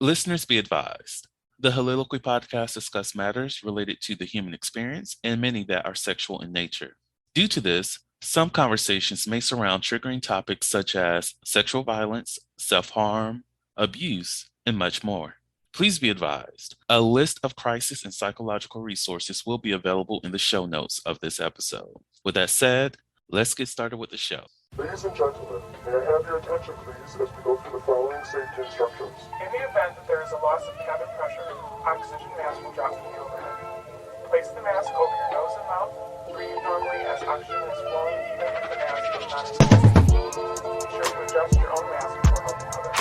Listeners be advised. The Soliloquy podcast discuss matters related to the human experience and many that are sexual in nature. Due to this, some conversations may surround triggering topics such as sexual violence, self-harm, abuse, and much more. Please be advised, a list of crisis and psychological resources will be available in the show notes of this episode. With that said, let's get started with the show. Ladies and gentlemen, may I have your attention please as we go through the following safety instructions. In the event that there is a loss of cabin pressure, oxygen mask will drop from the overhead. Place the mask over your nose and mouth. Breathe normally as oxygen is flowing even if the mask is not inflated. Be sure to adjust your own mask before helping others.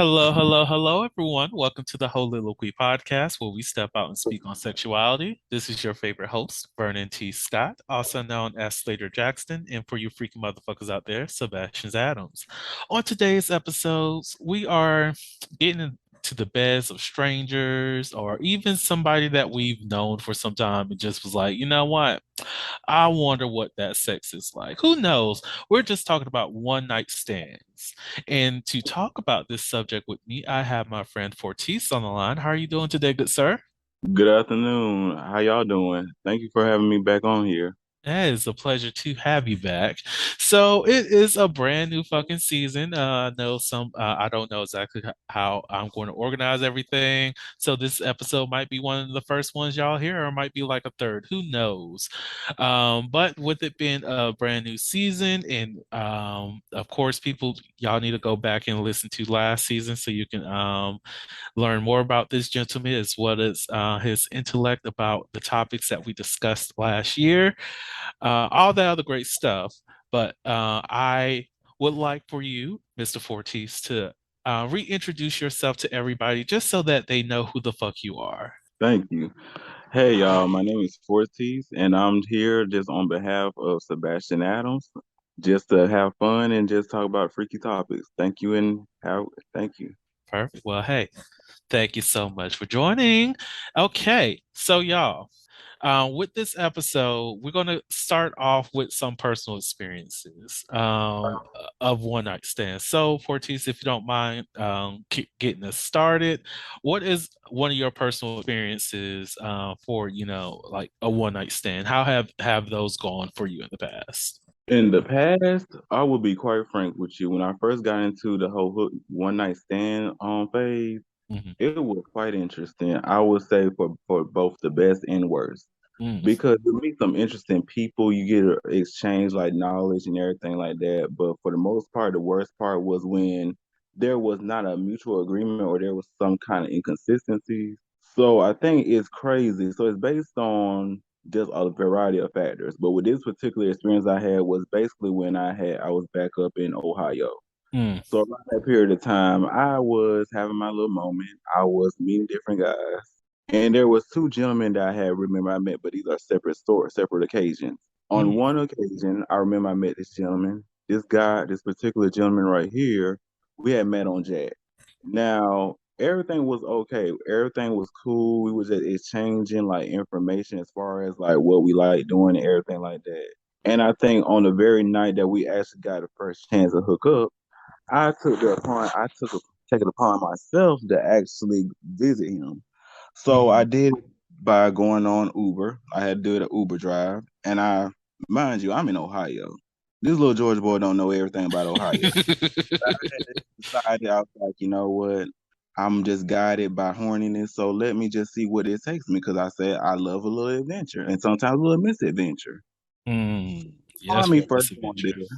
Hello, everyone. Welcome to the Soliloquy podcast, where we step out and speak on sexuality. This is your favorite host, Vernon T. Scott, also known as Slaytor Jackson, and for you freaking motherfuckers out there, Sebastian Adams. On today's episodes, we are getting into the beds of strangers or even somebody that we've known for some time and just was like, you know what? I wonder what that sex is like. Who knows? We're just talking about one night stands. And to talk about this subject with me, I have my friend Fortis on the line. How are you doing today, good sir? Good afternoon. How y'all doing? Thank you for having me back on here. It is a pleasure to have you back. So it is a brand new fucking season. I know I don't know exactly how I'm going to organize everything. So this episode might be one of the first ones y'all hear, or it might be like a third. Who knows? But with it being a brand new season, and of course, y'all need to go back and listen to last season so you can learn more about this gentleman as well as his intellect about the topics that we discussed last year, all that other great stuff. But I would like for you, Mr. Fortis, to reintroduce yourself to everybody just so that they know who the fuck you are. Thank you. Hey, y'all. My name is Fortis, and I'm here just on behalf of Sebastian Adams, just to have fun and just talk about freaky topics. Thank you, and thank you. Perfect. Well, hey, thank you so much for joining. Okay, so y'all, with this episode, we're going to start off with some personal experiences of one night stands. So, Fortis, if you don't mind keep getting us started, what is one of your personal experiences for, like a one night stand? How have those gone for you in the past? In the past, I will be quite frank with you. When I first got into the whole one night stand phase, Mhm. it was quite interesting. I would say for both the best and worst. Mm. Because you meet some interesting people, you get to exchange like knowledge and everything like that. But for the most part, the worst part was when there was not a mutual agreement or there was some kind of inconsistencies. So I think it's crazy. So it's based on just a variety of factors. But with this particular experience I had was basically when I was back up in Ohio. Mm. So around that period of time, I was having my little moment. I was meeting different guys. And there was two gentlemen that I met, but these are separate stores, separate occasions. On Mm. one occasion, I remember I met this gentleman. This guy, this particular gentleman right here, we had met on Jack. Now, everything was okay. Everything was cool. We was just exchanging like information as far as like what we like doing and everything like that. And I think on the very night that we actually got the first chance to hook up, I take it upon myself to actually visit him. So I Mm. did by going on Uber. I had to do the Uber drive, and mind you, I'm in Ohio. This little Georgia boy don't know everything about Ohio. Decided, I was like, you know what? I'm just guided by horniness, so let me just see what it takes me. Because I said I love a little adventure, and sometimes a little misadventure. Mm. So let Yes, me real first go on misadventure. there.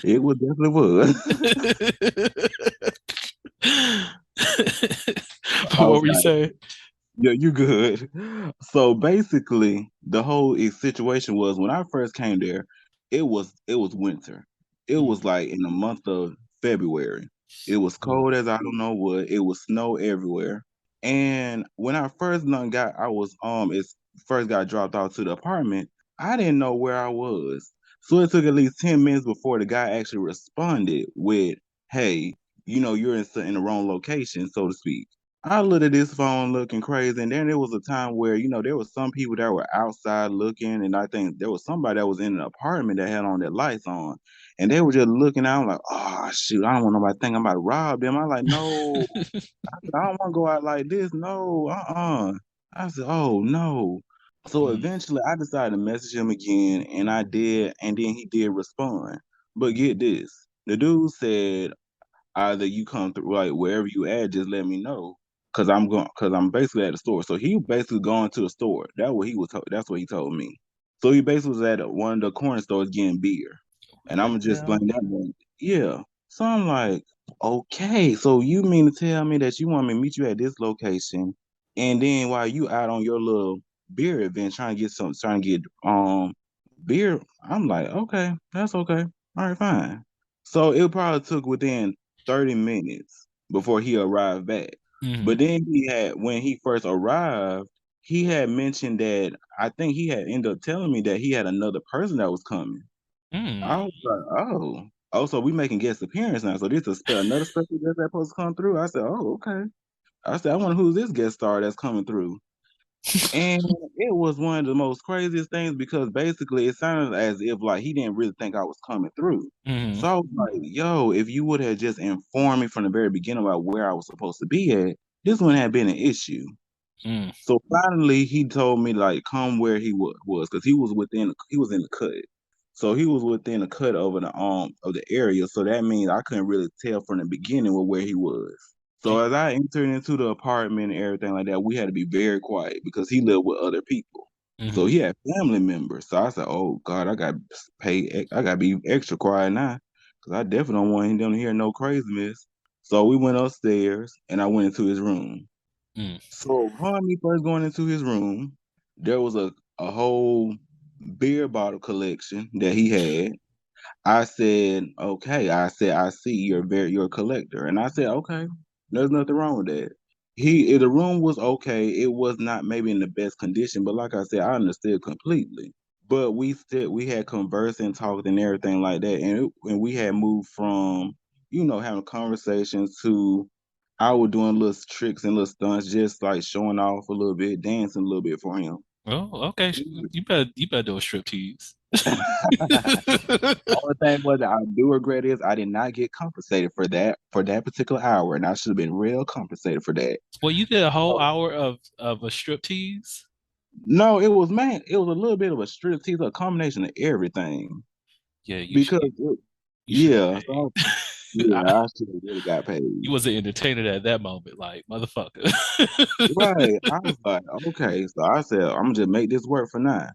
It was definitely was. But I what was were you like, saying? yeah, you good. So basically, the whole situation was when I first came there, it was winter. It was Mm. like in the month of February. It was Ooh. cold as I don't know what. It was snow everywhere. And when I first done got, I was it's first got dropped off to the apartment. I didn't know where I was, so it took at least 10 minutes before the guy actually responded with, "Hey, you're in the wrong location, so to speak." I looked at this phone looking crazy, and then there was a time where there was some people that were outside looking, and I think there was somebody that was in an apartment that had on their lights on, and they were just looking out like, "Oh shoot, I don't want nobody to think I'm about to rob them." I'm like, "No." I don't want to go out like this. No, I said, oh no. So Mm, eventually I decided to message him again, and I did, and then he did respond. But get this, the dude said either you come through like wherever you at, just let me know. Cause I'm basically at the store. So he basically going to the store. That's what he told me. So he basically was at one of the corner stores getting beer. what And I'm the gonna just hell? explain that one. Yeah. So I'm like, okay, so you mean to tell me that you want me to meet you at this location, and then while you out on your little beer event trying to get beer, I'm like, okay, that's okay. All right, fine. So it probably took within 30 minutes before he arrived back. Mm, But then when he first arrived, he had mentioned that I think he had ended up telling me that he had another person that was coming. mm, I was like, oh, so we making guest appearance now. So this is another special guest that's supposed to come through. I said, oh, okay. I said, I wonder who's this guest star that's coming through. And it was one of the most craziest things because basically it sounded as if like he didn't really think I was coming through. mm, So I was like, yo, if you would have just informed me from the very beginning about where I was supposed to be at, this wouldn't have been an issue. mm, So finally, he told me like come where was because he was in the cut, so he was within the cut of the area. So that means I couldn't really tell from the beginning where he was. So as I entered into the apartment and everything like that, we had to be very quiet because he lived with other people. So mm, he had family members. So I said, "Oh God, I got to be extra quiet now, because I definitely don't want him to hear no craziness." So we went upstairs, and I went into his room. mm, So upon me first going into his room, there was a whole beer bottle collection that he had. I said, okay. I said, I see you're a collector. And I said, okay, there's nothing wrong with that. The room was okay. It was not maybe in the best condition, but like I said, I understood completely. But we had conversed and talked and everything like that. And we had moved from, having conversations to I was doing little tricks and little stunts, just like showing off a little bit, dancing a little bit for him. oh, okay. You better do a strip tease. Only thing was that I do regret is I did not get compensated for that particular hour, and I should have been real compensated for that. Well, you did a whole Oh. hour of a strip tease. No, it was a little bit of a strip tease, a combination of everything. Yeah, you should. Because You should get yeah, paid. yeah, I should have really got paid. You was an entertainer at that moment, like motherfucker. Right. I was like, okay, so I said I'm gonna just make this work for now.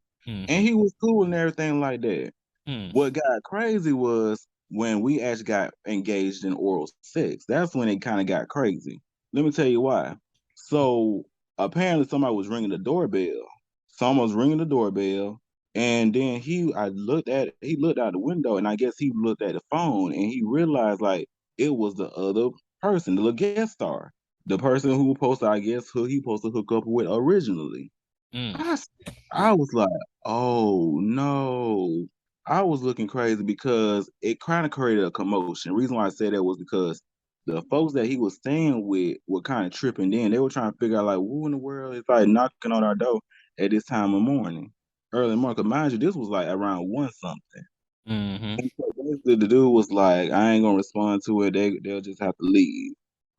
And Hmm. he was cool and everything like that. Hmm. What got crazy was when we actually got engaged in oral sex. That's when it kind of got crazy. Let me tell you why. So apparently somebody was ringing the doorbell. Someone was ringing the doorbell, and then he looked out the window, and I guess he looked at the phone, and he realized like it was the other person, the little guest star, the person who was supposed to, I guess, who he supposed to hook up with originally. Mm. I, s- I was like, oh no. I was looking crazy because it kind of created a commotion. The reason why I said that was because the folks that he was staying with were kind of tripping in. They were trying to figure out like who in the world is like knocking on our door at this time of morning. Early morning. 'Cause mind you, this was like around one something. Hmm. And so basically the dude was like, I ain't gonna respond to it. They'll just have to leave.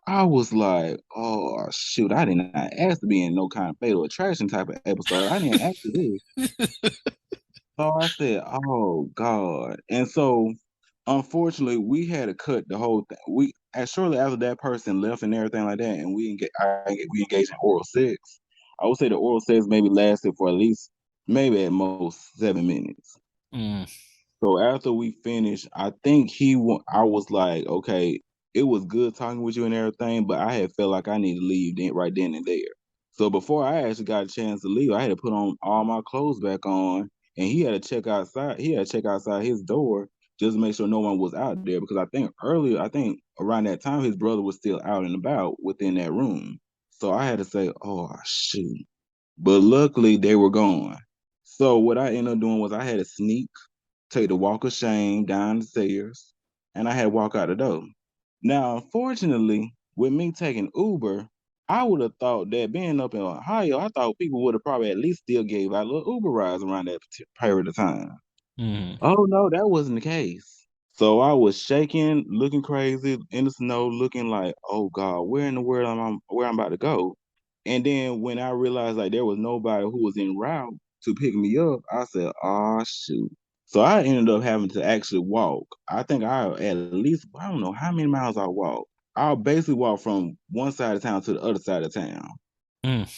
I was like, oh shoot, I did not ask to be in no kind of fatal attraction type of episode. I didn't ask for this. So I said, oh God. And so unfortunately we had to cut the whole thing. Shortly after that person left and everything like that, and we engaged in oral sex. I would say the oral sex maybe lasted for at least maybe at most 7 minutes. Mm. So after we finished, I was like, okay, it was good talking with you and everything, but I had felt like I needed to leave right then and there. So before I actually got a chance to leave, I had to put on all my clothes back on, and he had to check outside. He had to check outside his door just to make sure no one was out there because I think around that time his brother was still out and about within that room. So I had to say, oh shoot. But luckily they were gone. So what I ended up doing was I had to sneak, take the walk of shame down the stairs, and I had to walk out the door. Now, unfortunately, with me taking Uber, I would have thought that being up in Ohio, I thought people would have probably at least still gave out little Uber rides around that period of time. Mm. Oh no, that wasn't the case. So I was shaking, looking crazy in the snow, looking like, oh God, where in the world where I'm about to go? And then when I realized like there was nobody who was en route to pick me up, I said, oh shoot. So I ended up having to actually walk. I think I at least I don't know how many miles I walked. I basically walked from one side of town to the other side of town. Mm.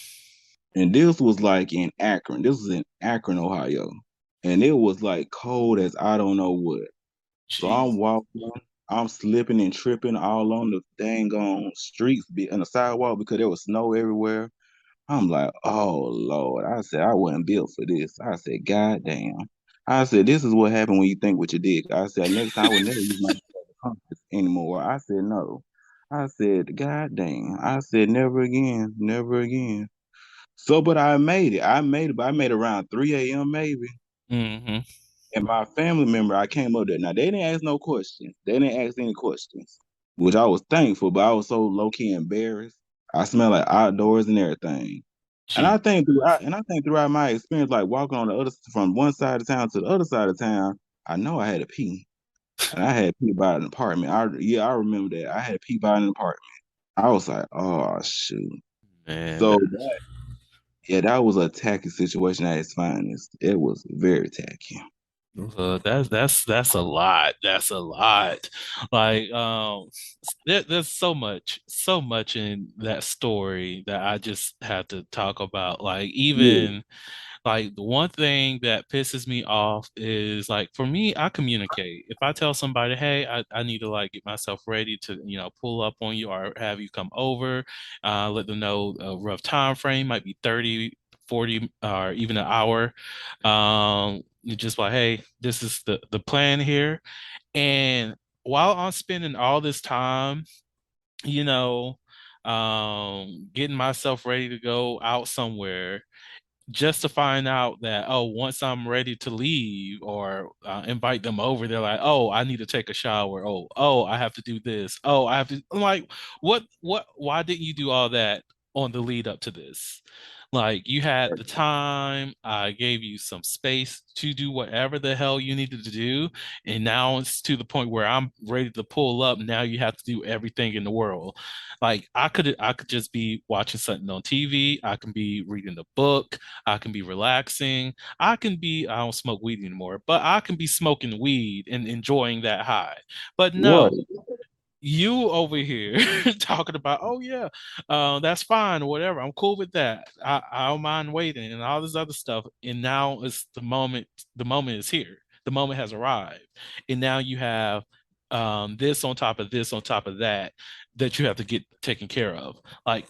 And this was like in Akron. This was in Akron, Ohio. And it was like cold as I don't know what. So I'm Jeez. walking, I'm slipping and tripping all on the dang on streets and the sidewalk because there was snow everywhere. I'm like, oh Lord. I said, I wasn't built for this. I said, God damn. I said, this is what happened when you think what you did. I said, next time I would never use my compass anymore. I said, no. I said, God damn. I said, never again, never again. So, but I made it. But I made it around 3 a.m. maybe. Mm-hmm. And my family member, I came up there. Now they didn't ask no questions. They didn't ask any questions, which I was thankful, but I was so low key embarrassed. I smelled like outdoors and everything. And Jeez. I think throughout my experience, like walking on the other from one side of town to the other side of town, I know I had to pee, and I had to pee by an apartment. I remember that I had to pee by an apartment. I was like, oh shoot. Man, So yeah, that was a tacky situation at its finest. It was very tacky. that's a lot. That's a lot. Like, there's so much in that story that I just have to talk about. Like, Yeah, even like the one thing that pisses me off is like for me, I communicate. If I tell somebody, hey, I need to like get myself ready to, pull up on you or have you come over, let them know a rough time frame might be 30, 40, or even an hour. You're just like, hey, this is the plan here. And while I'm spending all this time, you know, getting myself ready to go out somewhere, just to find out that, oh, once I'm ready to leave or invite them over, they're like, oh, I need to take a shower. Oh, I have to do this. Oh, I have to. I'm like, why didn't you do all that on the lead up to this? Like, you had the time, I gave you some space to do whatever the hell you needed to do, and now it's to the point where I'm ready to pull up. Now you have to do everything in the world. Like, I could just be watching something on TV. I can be reading a book. I can be relaxing. I don't smoke weed anymore, but I can be smoking weed and enjoying that high. But no, right. you over here talking about, oh yeah, that's fine or whatever. I'm cool with that. I don't mind waiting and all this other stuff. And now it's the moment. The moment is here. The moment has arrived, and now you have this on top of this on top of that that you have to get taken care of. Like,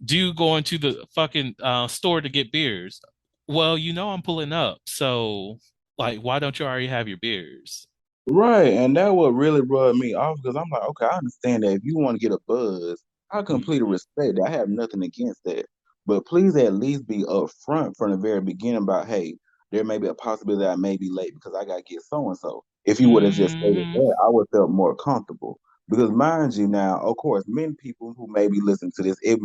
do you go into the fucking store to get beers? Well, I'm pulling up, so like, why don't you already have your beers? Right, and that what really rubbed me off because I'm like, okay, I understand that if you want to get a buzz, I completely Mhm. respect that. I have nothing against that. But please at least be upfront from the very beginning about, hey, there may be a possibility that I may be late because I gotta get so and so. If you would have just stated Mhm. that, I would have felt more comfortable. Because mind you now, of course, many people who may be listening to this, it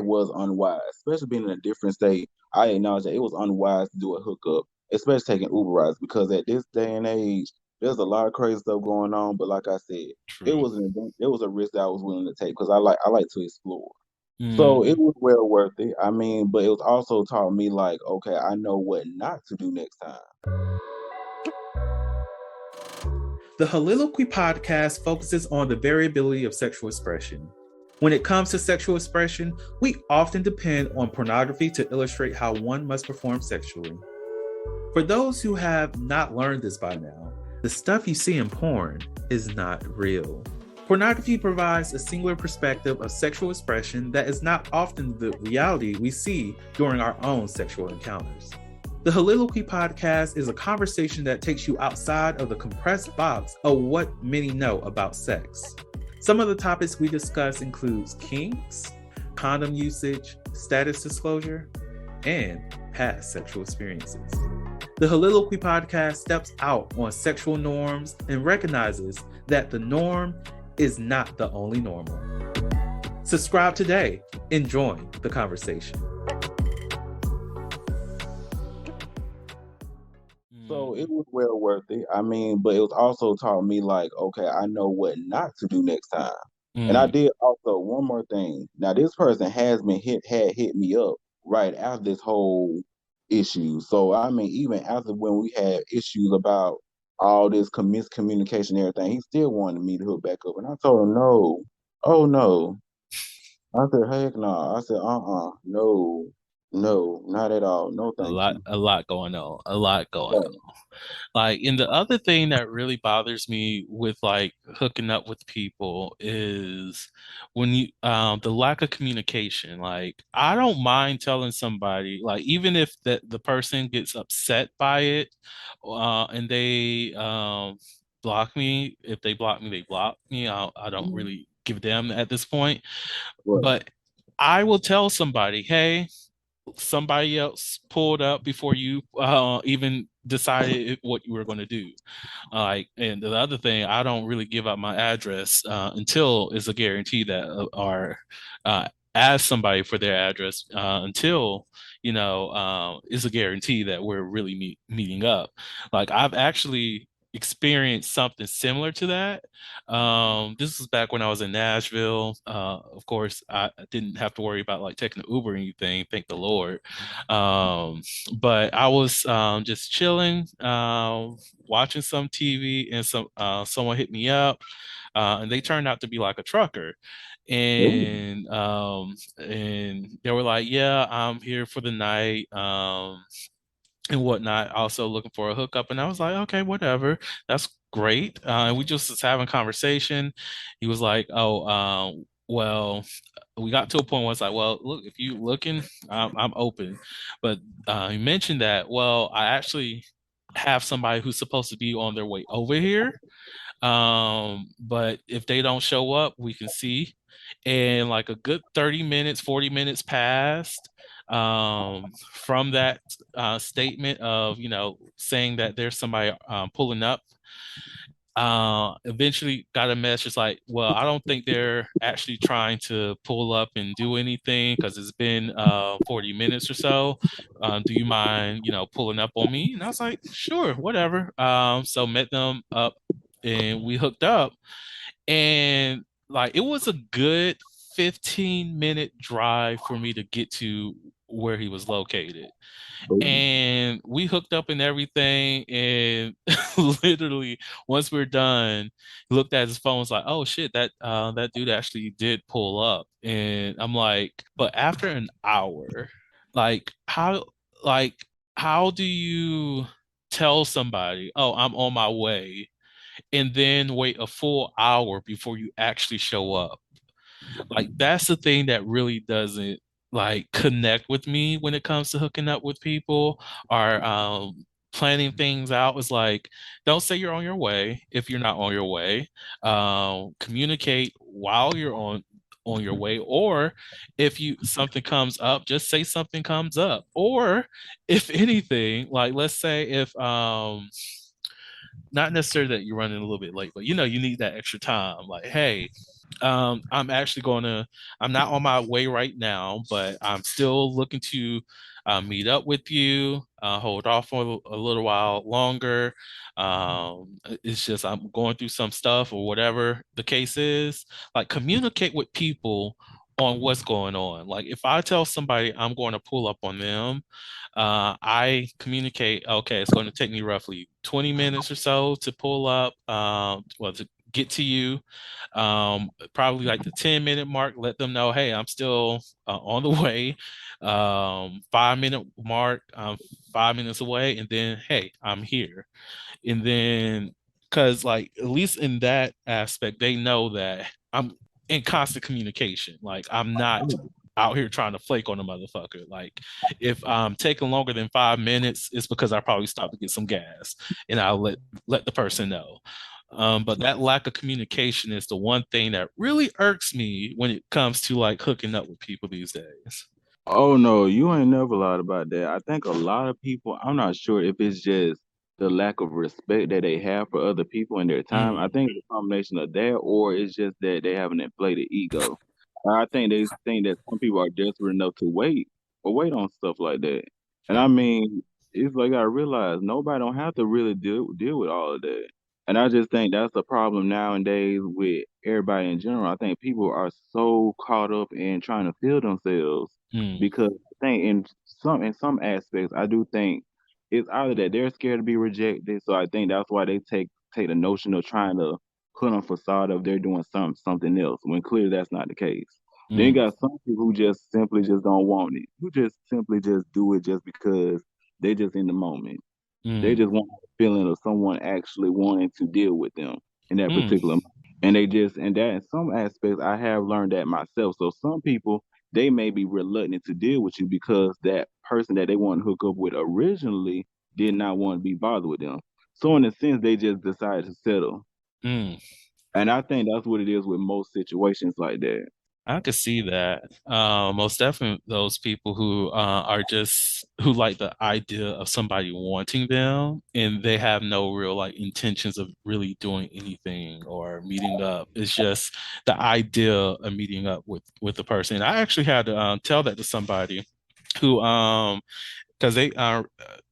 was unwise, especially being in a different state. I acknowledge that it was unwise to do a hookup, especially taking Uber rides, because at this day and age there's a lot of crazy stuff going on, but like I said, True. it was a risk that I was willing to take because I like to explore. So it Mhm. was well worth it. I mean, but it was also taught me like, okay, I know what not to do next time. The Holiloquy podcast focuses on the variability of sexual expression. When it comes to sexual expression, we often depend on pornography to illustrate how one must perform sexually. For those who have not learned this by now, the stuff you see in porn is not real. Pornography provides a singular perspective of sexual expression that is not often the reality we see during our own sexual encounters. The Holiloquy podcast is a conversation that takes you outside of the compressed box of what many know about sex. Some of the topics we discuss includes kinks, condom usage, status disclosure, and past sexual experiences. The Holiloquy podcast steps out on sexual norms and recognizes that the norm is not the only normal. Subscribe today and join the conversation. So it was well worth it. I mean, but it was also taught me like, okay, I know what not to do next time. And I Mm. did also one more thing. Now this person had hit me up right after this whole issue. So I mean, even after when we had issues about all this miscommunication and everything, he still wanted me to hook back up. And I told him no. Oh no. I said, heck no. I said, no, no, not at all. No, thank you. A lot going on. A lot going Yeah. on. Like, and the other thing that really bothers me with like hooking up with people is when you the lack of communication. Like, I don't mind telling somebody, like, even if the person gets upset by it, and they block me. If they block me, they block me. I don't Mhm. really give a damn at this point. Right. But I will tell somebody, hey, somebody else pulled up before you even decided what you were going to do. Like, and the other thing, I don't really give out my address until it's a guarantee that or ask somebody for their address until is a guarantee that we're really meeting up. Like, I've actually experienced something similar to that. This was back when I was in Nashville. Of course, I didn't have to worry about like taking an Uber or anything, thank the Lord. Um, but I was just chilling, watching some TV, and someone hit me up, and they turned out to be like a trucker, Ooh. and they were like, "Yeah, I'm here for the night." And whatnot, also looking for a hookup. And I was like, okay, whatever. That's great. And we just was having conversation. He was like, oh, well, we got to a point where it's like, well, look, if you looking, I'm open. But he mentioned that, well, I actually have somebody who's supposed to be on their way over here. But if they don't show up, we can see. And like a good 30 minutes, 40 minutes passed from that statement of, saying that there's somebody pulling up. Eventually got a message like, well, I don't think they're actually trying to pull up and do anything because it's been 40 minutes or so. Do you mind, pulling up on me? And I was like, sure, whatever. So met them up and we hooked up, and like it was a good 15-minute drive for me to get to where he was located. Ooh. And we hooked up and everything, and literally once we're done, he looked at his phone, was like, oh shit, that dude actually did pull up. And I'm like, but after an hour, like like how do you tell somebody, oh, I'm on my way, and then wait a full hour before you actually show up? Like, that's the thing that really doesn't like connect with me when it comes to hooking up with people or planning things out. Is like, don't say you're on your way if you're not on your way. Communicate while you're on your way, or if you something comes up, just say something comes up. Or if anything, like, let's say if not necessarily that you're running a little bit late, but you need that extra time. Like, hey, I'm actually I'm not on my way right now, but I'm still looking to meet up with you, hold off for a little while longer. It's just I'm going through some stuff or whatever the case is. Like, communicate with people on what's going on. Like, if I tell somebody I'm going to pull up on them, I communicate, okay, it's going to take me roughly 20 minutes or so to pull up, well, to get to you. Probably like the 10-minute mark, let them know, hey, I'm still on the way. 5-minute mark, I'm 5 minutes away. And then, hey, I'm here. And then, because like at least in that aspect, they know that I'm in constant communication. Like, I'm not out here trying to flake on a motherfucker. Like, if I'm taking longer than 5 minutes, it's because I probably stopped to get some gas, and I'll let the person know. But that lack of communication is the one thing that really irks me when it comes to like hooking up with people these days. Oh no, you ain't never lied about that. I think a lot of people, I'm not sure if it's just the lack of respect that they have for other people and their time. I Mm, think it's a combination of that, or it's just that they have an inflated ego. I think they think that some people are desperate enough to wait on stuff like that. And I mean, it's like I realize nobody don't have to really deal with all of that. And I just think that's the problem nowadays with everybody in general. I think people are so caught up in trying to feel themselves mm, because I think in some aspects I do think it's either that they're scared to be rejected, so I think that's why they take the notion of trying to put on facade of they're doing something else when clearly that's not the case. Then you mm, got some people who just simply just don't want it, who just simply just do it just because they just in the moment. They mm, just want the feeling of someone actually wanting to deal with them in that mm, particular moment. And they just and that in some aspects I have learned that myself. So some people they may be reluctant to deal with you because that person that they want to hook up with originally did not want to be bothered with them. So in a sense they just decided to settle. mm. And I think that's what it is with most situations like that. I could see that. Most definitely those people who are just who like the idea of somebody wanting them and they have no real like intentions of really doing anything or meeting up. It's just the idea of meeting up with the person. And I actually had to tell that to somebody who because they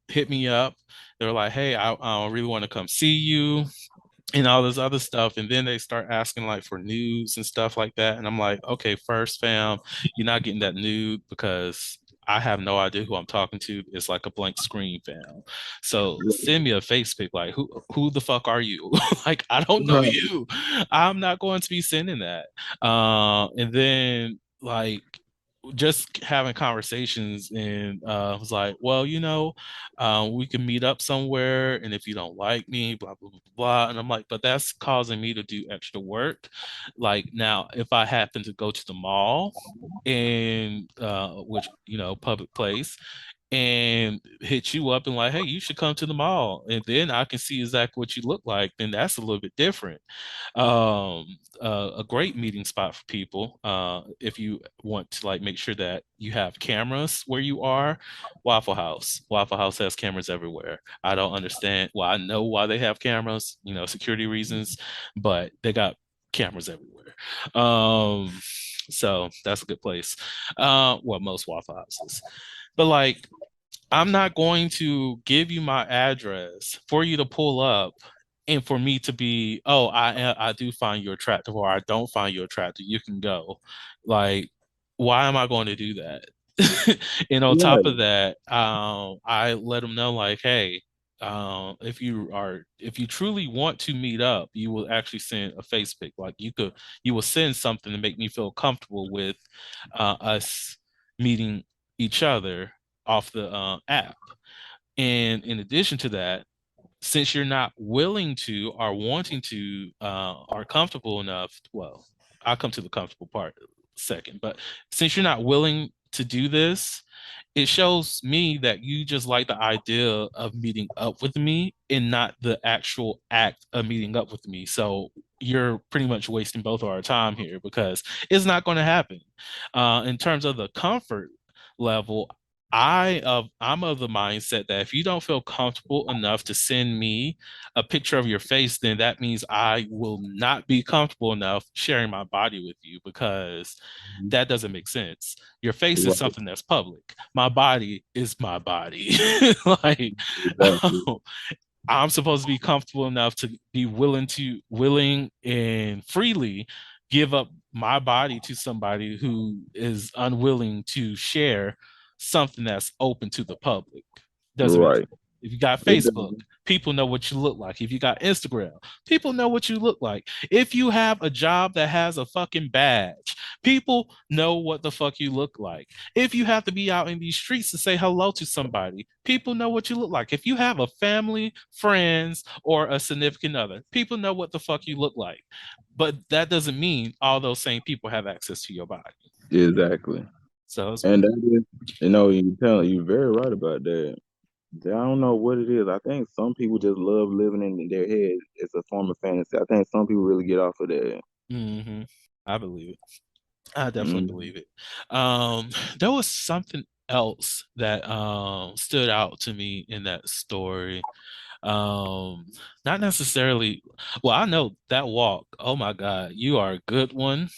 hit me up. They're like, "Hey, I really want to come see you." And all this other stuff. And then they start asking like for nudes and stuff like that. And I'm like, okay, first, fam, you're not getting that nude because I have no idea who I'm talking to. It's like a blank screen, fam. So send me a face pic. Like, who the fuck are you? Like, I don't know Right. you. I'm not going to be sending that. And then like just having conversations and was like, well, we can meet up somewhere, and if you don't like me, blah blah blah blah. And I'm like, but that's causing me to do extra work. Like now, if I happen to go to the mall and which public place and hit you up and like, hey, you should come to the mall, and then I can see exactly what you look like, then that's a little bit different. um a great meeting spot for people if you want to like make sure that you have cameras where you are. Waffle House has cameras everywhere. I don't understand, well, I know why they have cameras, security reasons, but they got cameras everywhere. So that's a good place. Well, most Waffle Houses. But like, I'm not going to give you my address for you to pull up and for me to be, oh, I do find you attractive or I don't find you attractive. You can go. Like, why am I going to do that? And on top of Yeah, that, I let them know like, hey, if you truly want to meet up, you will actually send a face pic. Like you will send something to make me feel comfortable with us meeting each other off the app. And in addition to that, since you're not willing to or wanting to or comfortable enough, well, I'll come to the comfortable part second, but since you're not willing to do this, it shows me that you just like the idea of meeting up with me and not the actual act of meeting up with me. So you're pretty much wasting both of our time here because it's not going to happen. In terms of the comfort level, I'm of the mindset that if you don't feel comfortable enough to send me a picture of your face, then that means I will not be comfortable enough sharing my body with you because that doesn't make sense. Your face is right, something that's public. My body is my body. Like, exactly. I'm supposed to be comfortable enough to be willing and freely give up my body to somebody who is unwilling to share something that's open to the public. Doesn't make sense. Right. If you got It Facebook, does. people know what you look like. If you got Instagram, people know what you look like. If you have a job that has a fucking badge, people know what the fuck you look like. If you have to be out in these streets to say hello to somebody, people know what you look like. If you have a family, friends, or a significant other, people know what the fuck you look like. But that doesn't mean all those same people have access to your body. Exactly. So it's And that is, you know, you're very right about that. I don't know what it is. I think some people just love living in their head. It's a form of fantasy. I think some people really get off of that. Hmm. I believe it. I definitely Mm. believe it. Um, there was something else that stood out to me in that story. Um, not necessarily. Well, I know that walk. Oh my God, you are a good one.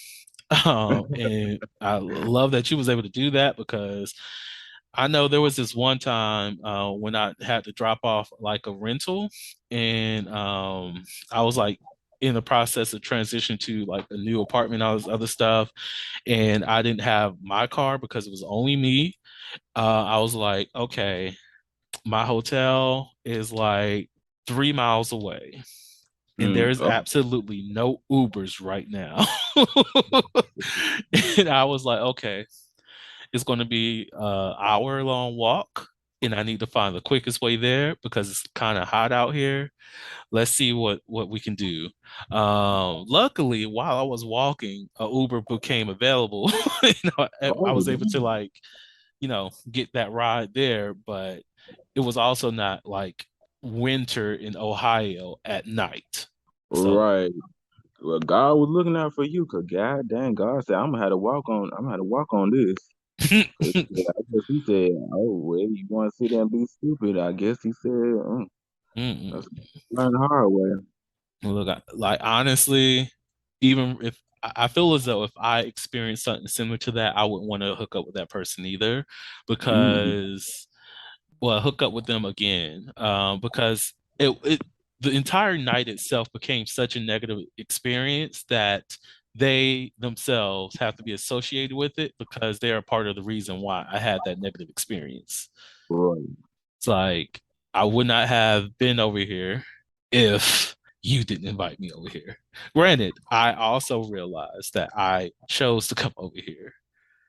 And I love that you was able to do that because I know there was this one time when I had to drop off like a rental, and I was like in the process of transition to like a new apartment, all this other stuff, and I didn't have my car because it was only me. I was like, okay, my hotel is like 3 miles away, and Mm. there's absolutely no Ubers right now. And I was like, okay, it's going to be an hour long walk, and I need to find the quickest way there because it's kind of hot out here. Let's see what we can do. Luckily, while I was walking, a Uber became available. I Oh, was able to like get that ride there, but it was also not like winter in Ohio at night. So right. Well, God was looking out for you, cause God dang, God said, "I'm gonna have to walk on. I'm gonna have to walk on this." 'Cause, yeah, I guess he said, "Oh, well, you want to sit there and be stupid?" I guess he said, Mm-mm. "That's learn the hard way." Look, like honestly, even if I feel as though if I experienced something similar to that, I wouldn't want to hook up with that person either, Mm, because well, hook up with them again, because it the entire night itself became such a negative experience that they themselves have to be associated with it because they are part of the reason why I had that negative experience. right, It's like I would not have been over here if you didn't invite me over here. Granted, I also realized that I chose to come over here.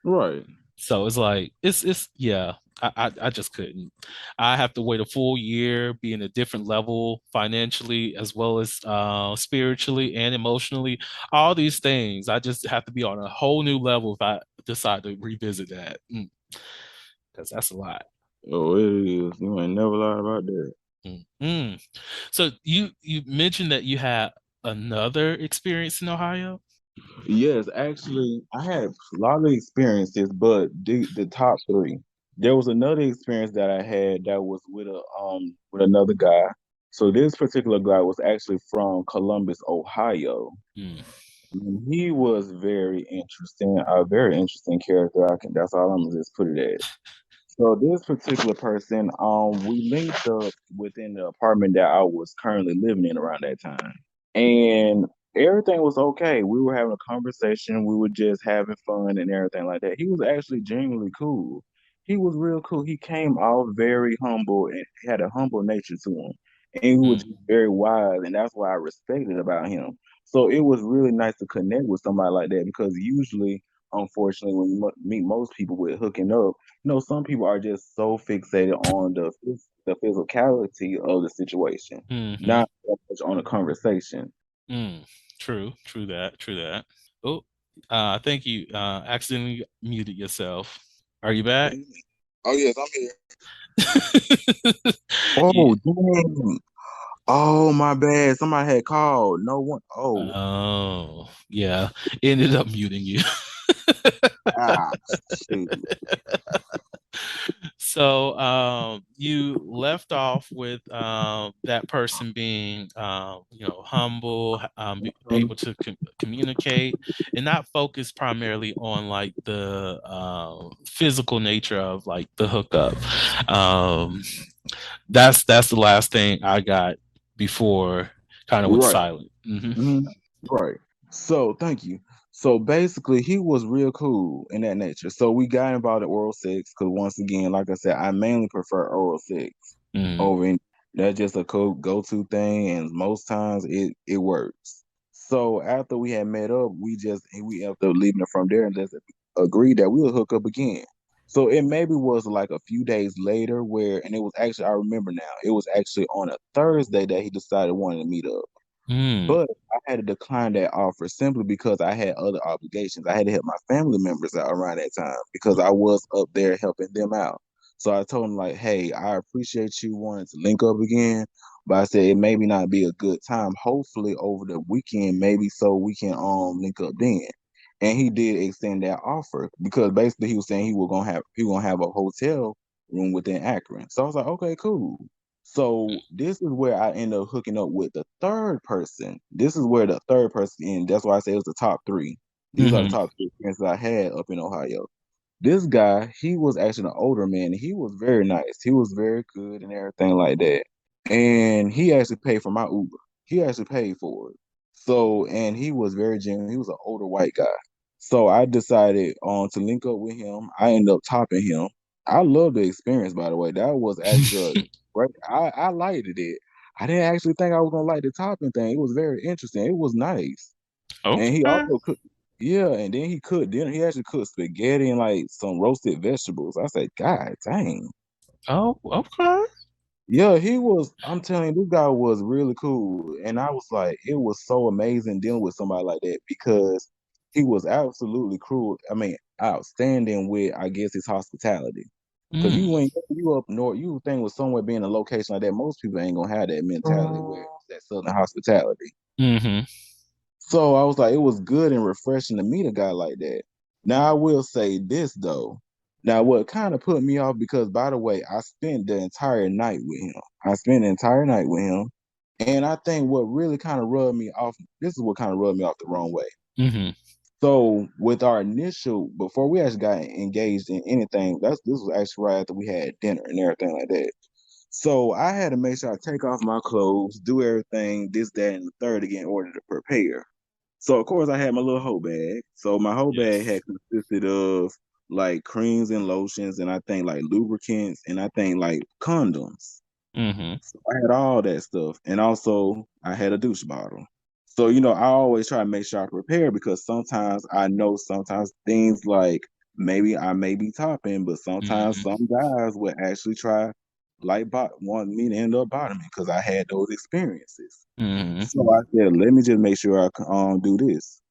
right. So it's like it's yeah, I just couldn't. I have to wait a full year, be in a different level financially as well as spiritually and emotionally. All these things. I just have to be on a whole new level if I decide to revisit that. Because that's a lot. Oh, it is. You ain't never lied about that. Mm. So you mentioned that you had another experience in Ohio. Yes, actually, I had a lot of experiences, but the top three. There was another experience that I had that was with another guy. So this particular guy was actually from Columbus, Ohio. Mm. And he was a very interesting character. That's all I'm gonna just put it at. So this particular person, we linked up within the apartment that I was currently living in around that time. And everything was okay. We were having a conversation. We were just having fun and everything like that. He was actually genuinely cool. He was real cool. He came off very humble and had a humble nature to him. And he was Mm. just very wise, and that's what I respected about him. So it was really nice to connect with somebody like that because usually, unfortunately, when you meet most people with hooking up, some people are just so fixated on the physicality of the situation, Hmm. not so much on the conversation. Mm. True. True that. True that. Oh, I think you accidentally muted yourself. Are you back? Oh yes, I'm here. You, Oh dang! Oh my bad. Somebody had called. No one. Oh, oh, yeah. Ended up muting you. ah, shoot. So you left off with that person being humble, able to communicate, and not focus primarily on like the physical nature of like the hookup. Um, that's the last thing I got before kind of went Right. silent. Hmm. Mhm. Right. So thank you. So basically, he was real cool in that nature. So we got involved in oral sex because once again, like I said, I mainly prefer oral sex Mm. over in that's just a cool go-to thing, and most times it works. So after we had met up, we ended up leaving it from there and just agreed that we would hook up again. So it maybe was like a few days later and it was actually, I remember now, it was actually on a Thursday that he decided wanted to meet up. Mm. But I had to decline that offer simply because I had other obligations. I had to help my family members out around that time because I was up there helping them out. So I told him like, hey, I appreciate you wanting to link up again, but I said it maybe not be a good time. Hopefully over the weekend, maybe so we can link up then. And he did extend that offer because basically he was saying he gonna have a hotel room within Akron. So I was like, okay, cool. So this is where I end up hooking up with the third person. This is where the third person in. That's why I say it was the top three. These are the Mm-hmm. top three friends that I had up in Ohio. This guy, he was actually an older man, and he was very nice. He was very good and everything like that. And he actually paid for my Uber. He actually paid for it. So, and he was very genuine. He was an older white guy. So I decided to link up with him. I ended up topping him. I love the experience, by the way. That was actually great. I liked it. I didn't actually think I was gonna like the topping thing. It was very interesting. It was nice. And he Okay. also cooked, yeah, and then he cooked dinner. He actually cooked spaghetti and like some roasted vegetables. I said, God dang. Oh, okay. Yeah, he was, I'm telling you, this guy was really cool. And I was like, it was so amazing dealing with somebody like that because he was absolutely cruel. I mean, outstanding with, I guess, his hospitality. Because Mm, you up north, you would think with somewhere being a location like that, most people ain't gonna have that mentality where it's that southern hospitality. mm-hmm. So I was like, it was good and refreshing to meet a guy like that. Now I will say this though. Now what kind of put me off because by the way, I spent the entire night with him. I spent the entire night with him. And I think what really kind of rubbed me off, this is what kind of rubbed me off the wrong way. Mm-hmm. So with our initial, before we actually got engaged in anything, this was actually right after we had dinner and everything like that. So I had to make sure I take off my clothes, do everything, this, that, and the third again in order to prepare. So of course I had my little hoe bag. So my hoe bag Yes. had consisted of like creams and lotions and I think like lubricants and I think like condoms. Mm-hmm. So I had all that stuff. And also I had a douche bottle. So, I always try to make sure I prepare because sometimes I know sometimes things like maybe I may be topping, but sometimes Mm-hmm. some guys would actually try like want me to end up bottoming because I had those experiences. Mm-hmm. So I said, let me just make sure I do this.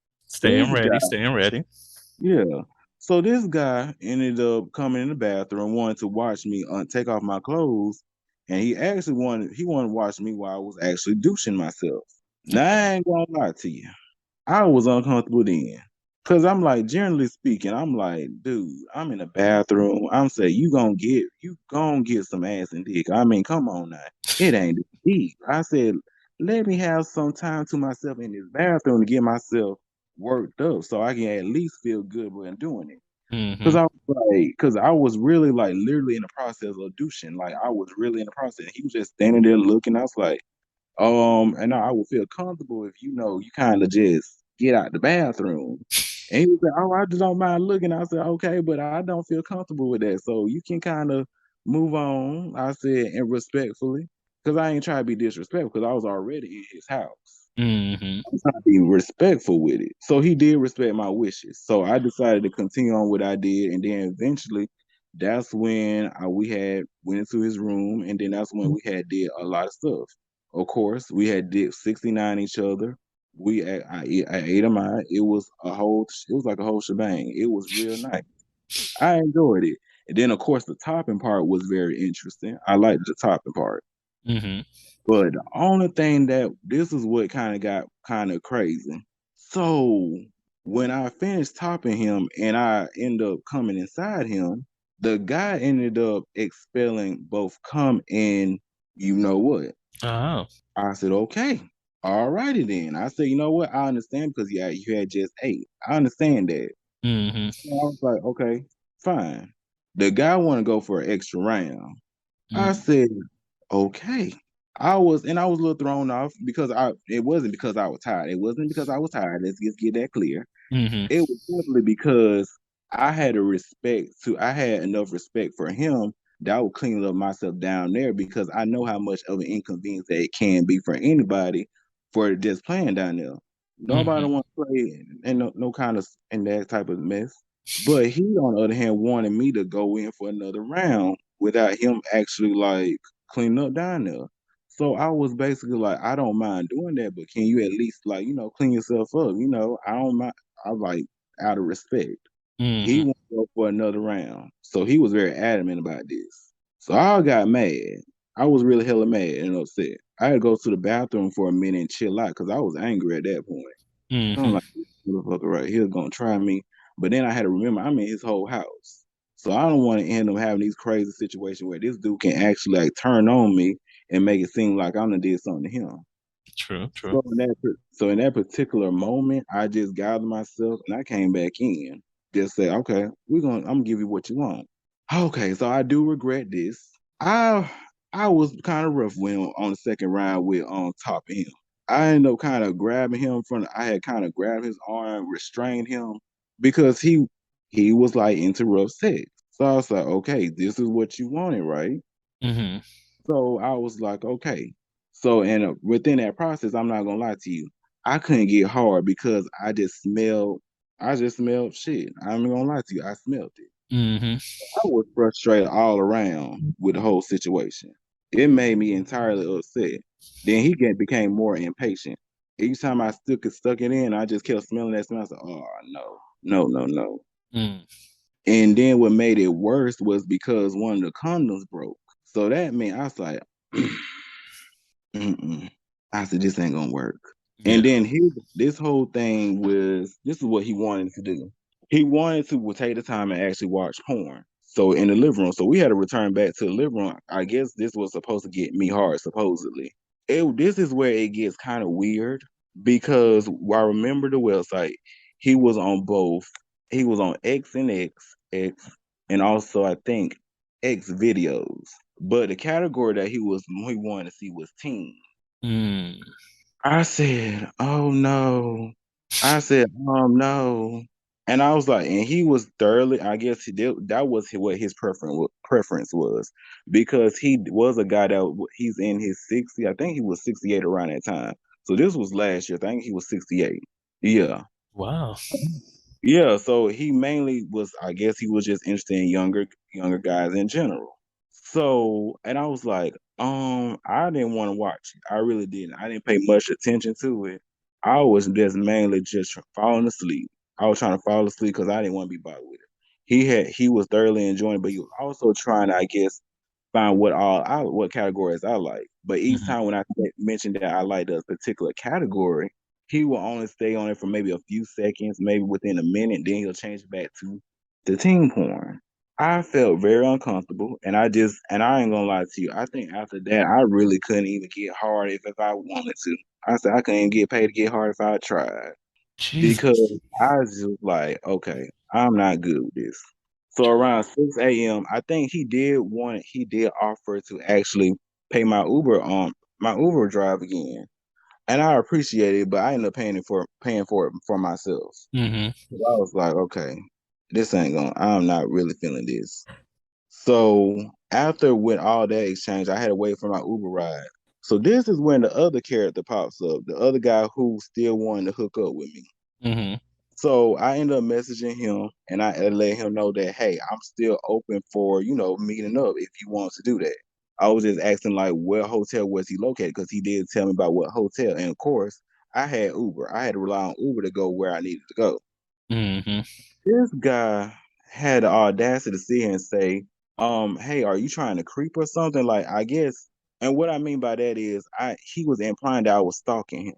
This Staying guy, ready, staying ready. yeah. So this guy ended up coming in the bathroom, wanting to watch me take off my clothes, and he wanted to watch me while I was actually douching myself. Now I ain't gonna lie to you. I was uncomfortable then. Cause I'm like, generally speaking, I'm like, dude, I'm in the bathroom. I'm saying you gonna get some ass and dick. I mean, come on now. It ain't deep. I said, let me have some time to myself in this bathroom to get myself worked up so I can at least feel good when doing it. Mm-hmm. Cause I was really like literally in the process of douching. Like I was really in the process. He was just standing there looking. I was like, and I would feel comfortable if you kind of just get out the bathroom. And he was like, "Oh, I just don't mind looking." I said, "Okay, but I don't feel comfortable with that, so you can kind of move on." I said, and respectfully, because I ain't trying to be disrespectful, because I was already in his house. Mm-hmm. I'm trying to be respectful with it. So he did respect my wishes. So I decided to continue on what I did, and then eventually, that's when we had went into his room, and then that's when we had did a lot of stuff. Of course, we had did 69 each other. I ate him out. It was like a whole shebang. It was real nice. I enjoyed it. And then of course the topping part was very interesting. I liked the topping part. Mm-hmm. But the only thing that this is what kind of got kind of crazy. So when I finished topping him and I end up coming inside him, the guy ended up expelling both cum and you know what? Oh. I said, okay, all righty then. I said, you know what? I understand because yeah, you had just ate. I understand that. Mm-hmm. So I was like, okay, fine. The guy want to go for an extra round. I Mm-hmm. said, okay. I was a little thrown off because it wasn't because I was tired. It wasn't because I was tired. Let's just get that clear. Mm-hmm. It was simply because I had enough respect for him that I would clean up myself down there because I know how much of an inconvenience that it can be for anybody for just playing down there. Mm-hmm. Nobody want to play in no kind of in that type of mess. But he, on the other hand, wanted me to go in for another round without him actually like cleaning up down there. So I was basically like, I don't mind doing that, but can you at least like, clean yourself up? I don't mind. I like out of respect. He Mm-hmm. won't go for another round. So he was very adamant about this. So I got mad. I was really hella mad and upset. I had to go to the bathroom for a minute and chill out because I was angry at that point. I'm Mm-hmm. like, this motherfucker right here gonna try me. But then I had to remember I'm in his whole house. So I don't want to end up having these crazy situations where this dude can actually like turn on me and make it seem like I'm done did something to him. True, true. So in that particular moment, I just gathered myself and I came back in. Just say, okay, I'm gonna give you what you want. Okay, so I do regret this. I I was kind of rough when on the second round with on top of him. I ended up kind of grabbing him from. I had kind of grabbed his arm, restrained him because he was like into rough sex. So I was like, okay, this is what you wanted, right? Mm-hmm. So I was like, okay. So and within that process, I'm not gonna lie to you, I couldn't get hard because I just smelled shit. I'm not gonna lie to you, I smelled it. Mm-hmm. I was frustrated all around with the whole situation. It made me entirely upset. Then became more impatient. Each time I stuck it in, I just kept smelling that smell. I said, "Oh no, no, no, no!" Mm. And then what made it worse was because one of the condoms broke. So that meant I was like, mm-mm. I said, "This ain't gonna work." Yeah. And then this whole thing was this is what he wanted to do. He wanted to take the time and actually watch porn. So in the living room. So we had to return back to the living room. I guess this was supposed to get me hard, supposedly. This is where it gets kind of weird because I remember the website. He was on both. He was on X and X, and also I think X videos. But the category that he wanted to see was teen. Mm. I said, "Oh no." I said, no." And I was like, and he was thoroughly, I guess that was what his preference was because he was a guy he's in his 60. I think he was 68 around that time. So this was last year. I think he was 68. Yeah. Wow. Yeah, so he mainly was, I guess he was just interested in younger guys in general. So, and I was like, I didn't want to watch it. I really didn't. I didn't pay much attention to it. I was just mainly just falling asleep. I was trying to fall asleep because I didn't want to be bothered with it. He was thoroughly enjoying it, but he was also trying to, I guess, find what categories I like. But each Mm-hmm. time when I mentioned that I liked a particular category, he will only stay on it for maybe a few seconds, maybe within a minute, then he'll change it back to the teen porn. I felt very uncomfortable, and I ain't gonna lie to you. I think after that, I really couldn't even get hard if I wanted to. I said I couldn't even get paid to get hard if I tried because Jesus. I was just like, okay, I'm not good with this. So around 6 a.m., I think he did offer to actually pay my Uber drive again. And I appreciate it, but I ended up paying for it for myself. Mm-hmm. I was like, okay, I'm not really feeling this. So after with all that exchange, I had to wait for my Uber ride. So this is when the other character pops up, the other guy who still wanted to hook up with me. Mm-hmm. So I ended up messaging him and I let him know that, hey, I'm still open for, meeting up if you want to do that. I was just asking like what hotel was he located because he did tell me about what hotel. And of course, I had Uber. I had to rely on Uber to go where I needed to go. Mm-hmm. This guy had the audacity to sit here and say, hey, are you trying to creep or something? Like, I guess, and what I mean by that is he was implying that I was stalking him.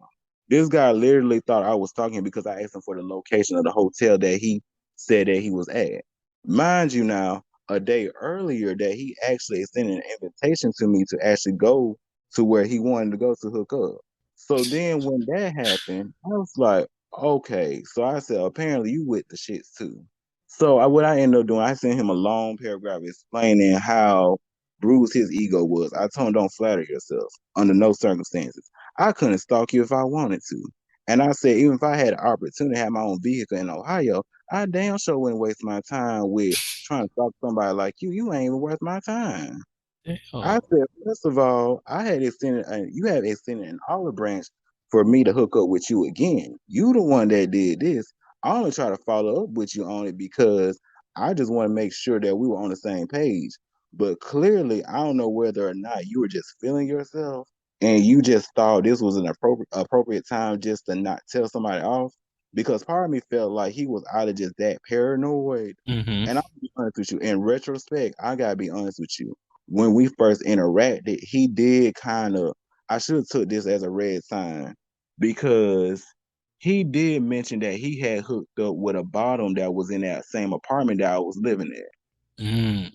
This guy literally thought I was stalking him because I asked him for the location of the hotel that he said that he was at. Mind you now, a day earlier that he actually extended an invitation to me to actually go to where he wanted to go to hook up. So then when that happened, I was like, okay, so I said, apparently you with the shits too. So what I ended up doing, I sent him a long paragraph explaining how bruised his ego was. I told him, don't flatter yourself under no circumstances. I couldn't stalk you if I wanted to. And I said, even if I had an opportunity to have my own vehicle in Ohio, I damn sure wouldn't waste my time with trying to stalk somebody like you. You ain't even worth my time. I Damn. said, first of all, you have extended an olive branch for me to hook up with you again. You the one that did this. I only try to follow up with you on it because I just want to make sure that we were on the same page. But clearly, I don't know whether or not you were just feeling yourself and you just thought this was an appropriate time just to not tell somebody off. Because part of me felt like he was either just that paranoid. Mm-hmm. And I'll be honest with you, in retrospect, I gotta be honest with you. when we first interacted, he did kind of. I should have took this as a red sign because he did mention that he had hooked up with a bottom that was in that same apartment that I was living at. Mm.